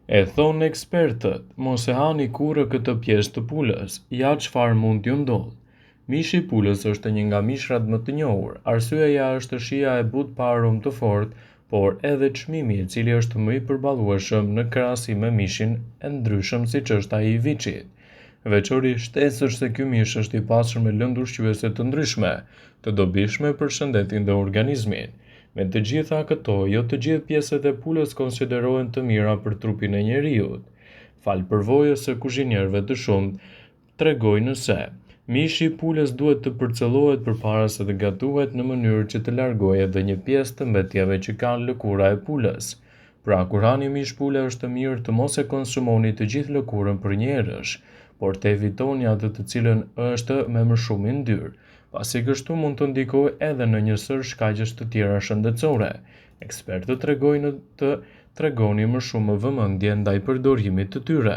E thonë ekspertët, mos e hani kurrë këtë pjesë të pulës, ja çfarë mund t'ju ndodhë. Mishi i pulës është një nga mishrat më të njohur. Arsyeja është shija e butë pa aromë të fortë, por edhe çmimi i cili është më i përballueshëm në krahasim me mishin e ndryshëm siç është ai i viçit. Veçorisht është se ky mish është i pasur me lëndë ushqyese të ndryshme, të dobishme për shëndetin dhe organizmin. Me të gjitha këto, jo të gjithë pjesët e pulës konsiderohen të mira për trupin e njeriut. Falë përvojës së kuzhinierëve të shumtë, tregojnë se mishi i pulës duhet të përcjellohet përpara se të gatuhet në mënyrë që të largojë edhe një pjesë të mbetjeve që kanë lëkura e pulës. Pra, kur hani mish pule është mirë të mos e konsumoni të gjithë lëkurën për një herësh, por të evitoni atë të cilën është me më shumë yndyrë, pasi kështu mund të ndikojë edhe në një sër shkaqesh të tjera shëndetësore. Ekspertët tregojnë të tregoni më shumë vëmendje ndaj përdorimit të tyre.